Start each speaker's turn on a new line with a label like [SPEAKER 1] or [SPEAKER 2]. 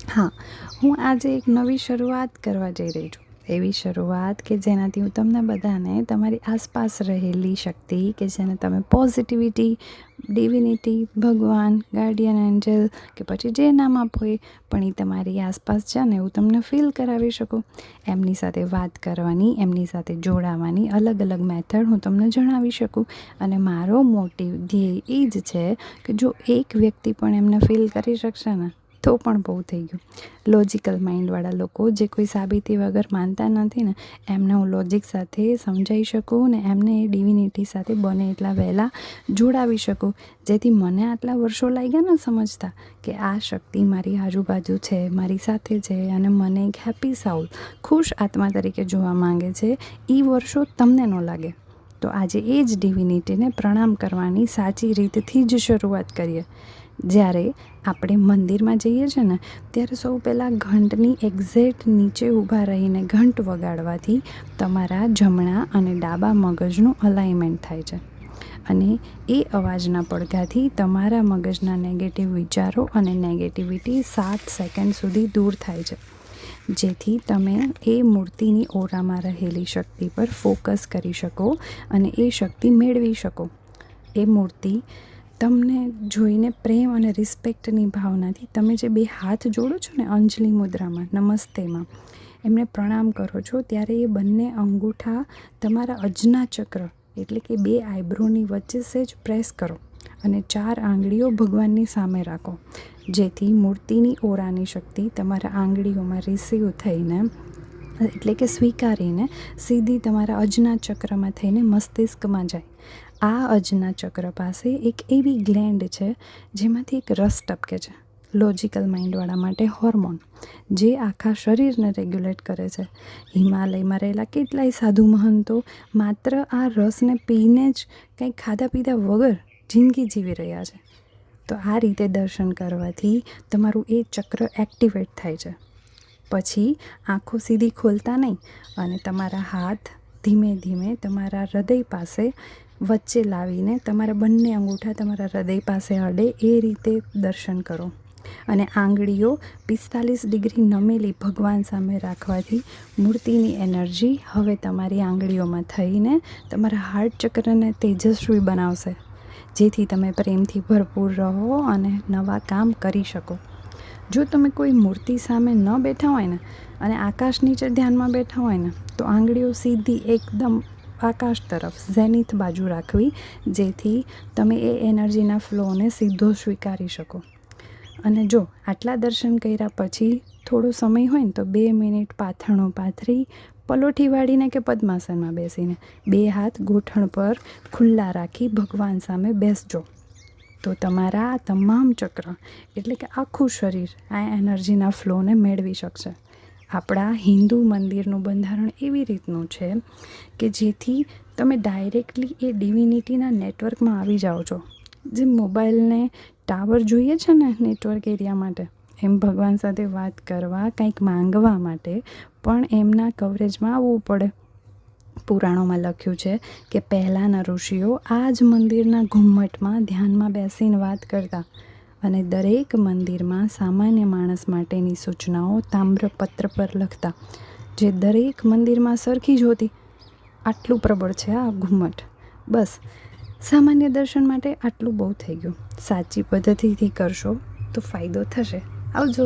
[SPEAKER 1] હા, હું આજે એક નવી શરૂઆત કરવા જઈ રહી છું. એવી શરૂઆત કે જેનાથી હું તમને બધાને તમારી આસપાસ રહેલી શક્તિ કે જેને તમે પોઝિટિવિટી, ડિવિનિટી, ભગવાન, ગાર્ડિયન એન્જલ કે પછી જે નામ આપો એ, પણ એ તમારી આસપાસ છે ને એવું તમને ફીલ કરાવી શકું. એમની સાથે વાત કરવાની, એમની સાથે જોડાવાની અલગ અલગ મેથડ હું તમને જણાવી શકું. અને મારો મોટિવ ધ્યેય એ જ છે કે જો એક વ્યક્તિ પણ એમને ફીલ કરી શકશે ને તો પણ બહુ થઈ ગયું. લોજિકલ માઇન્ડવાળા લોકો જે કોઈ સાબિતી વગર માનતા નથી ને, એમને હું લોજિક સાથે સમજાવી શકું ને એમને એ ડિવિનિટી સાથે બને એટલા વહેલા જોડાવી શકું. જેથી મને આટલા વર્ષો લાગ્યા ને સમજતા કે આ શક્તિ મારી આજુબાજુ છે, મારી સાથે છે અને મને એક હેપી સાઉલ, ખુશ આત્મા તરીકે જોવા માંગે છે. એ વર્ષો તમને ન લાગે. તો આજે એ જ ડિવિનિટીને પ્રણામ કરવાની સાચી રીતથી જ શરૂઆત કરીએ. જ્યારે આપણે મંદિરમાં જઈએ છીએ ને ત્યારે સૌ પહેલાં ઘંટની એક્ઝેક્ટ નીચે ઊભા રહીને ઘંટ વગાડવાથી તમારા જમણા અને ડાબા મગજનું અલાઇનમેન્ટ થાય છે. અને એ અવાજના પડઘાથી તમારા મગજના નેગેટિવ વિચારો અને નેગેટિવિટી 7 સેકન્ડ સુધી દૂર થાય છે. જેથી તમે એ મૂર્તિની ઓરામાં રહેલી શક્તિ પર ફોકસ કરી શકો અને એ શક્તિ મેળવી શકો. એ મૂર્તિ તમને જોઈને પ્રેમ અને રિસ્પેક્ટની ભાવનાથી તમે જે 2 હાથ જોડો છો ને અંજલિ મુદ્રામાં, નમસ્તેમાં, એમને પ્રણામ કરો છો ત્યારે એ બંને અંગૂઠા તમારા અજ્ઞા ચક્ર એટલે કે 2 આઈબ્રોની વચ્ચે સહેજ પ્રેસ કરો અને 4 આંગળીઓ ભગવાનની સામે રાખો. જેથી મૂર્તિની ઓરાની શક્તિ તમારા આંગળીઓમાં રિસીવ થઈને એટલે કે સ્વીકારીને સીધી તમારા અજ્ઞા ચક્રમાં થઈને મસ્તિષ્કમાં જાય. આ અજ્ઞા ચક્ર પાસે એક એવી ગ્લેન્ડ છે જેમાંથી એક રસ ટપકે છે, લોજિકલ માઇન્ડવાળા માટે હોર્મોન, જે આખા શરીરને રેગ્યુલેટ કરે છે. હિમાલયમાં રહેલા કેટલાય સાધુ મહંતો માત્ર આ રસને પીને જ કંઈ ખાધા પીધા વગર જિંદગી જીવી રહ્યા છે. તો આ રીતે દર્શન કરવાથી તમારું એ ચક્ર એક્ટિવેટ થાય છે. પછી આંખો સીધી ખોલતા નહીં અને તમારા હાથ ધીમે ધીમે તમારા હૃદય પાસે વચ્ચે લાવીને તમારા બંને અંગૂઠા તમારા હૃદય પાસે અડે એ રીતે દર્શન કરો. અને આંગળીઓ 45 ડિગ્રી નમેલી ભગવાન સામે રાખવાથી મૂર્તિની એનર્જી હવે તમારી આંગળીઓમાં થઈને તમારા હાર્ટ ચક્રને તેજસ્વી બનાવશે. જેથી તમે પ્રેમથી ભરપૂર રહો અને નવા કામ કરી શકો. જો તમે કોઈ મૂર્તિ સામે ન બેઠા હોય ને અને આકાશ નીચે ધ્યાનમાં બેઠા હોય ને તો આંગળીઓ સીધી એકદમ આકાશ તરફ ઝેનિથ બાજુ રાખવી, જેથી તમે એ એનર્જીના ફ્લોને સીધો સ્વીકારી શકો. અને જો આટલા દર્શન કર્યા પછી થોડો સમય હોય ને તો 2 મિનિટ પાથરણો પાથરી પલોઠી વાળીને કે પદ્માસનમાં બેસીને 2 હાથ ગોઠણ પર ખુલ્લા રાખી ભગવાન સામે બેસજો. તો તમારા તમામ ચક્ર એટલે કે આખું શરીર આ એનર્જીના ફ્લોને મેળવી શકશે. આપણા હિન્દુ મંદિરનું બંધારણ એવી રીતનું છે કે જેથી તમે ડાયરેક્ટલી એ ડિવિનિટીના નેટવર્કમાં આવી જાઓ છો. જે મોબાઈલને ટાવર જોઈએ છે ને નેટવર્ક એરિયા માટે, એમ ભગવાન સાથે વાત કરવા, કંઈક માંગવા માટે પણ એમના કવરેજમાં આવવું પડે. પુરાણોમાં લખ્યું છે કે પહેલાંના ઋષિઓ આ જ મંદિરના ઘુમ્મટમાં ધ્યાનમાં બેસીને વાત કરતા અને દરેક મંદિરમાં સામાન્ય માણસ માટેની સૂચનાઓ તામ્રપત્ર પર લખતા, જે દરેક મંદિરમાં સરખી જ હોતી. આટલું પ્રબળ છે આ ઘુમ્મટ. બસ સામાન્ય દર્શન માટે આટલું બહુ થઈ ગયું. સાચી પદ્ધતિથી કરશો તો ફાયદો થશે. આવજો.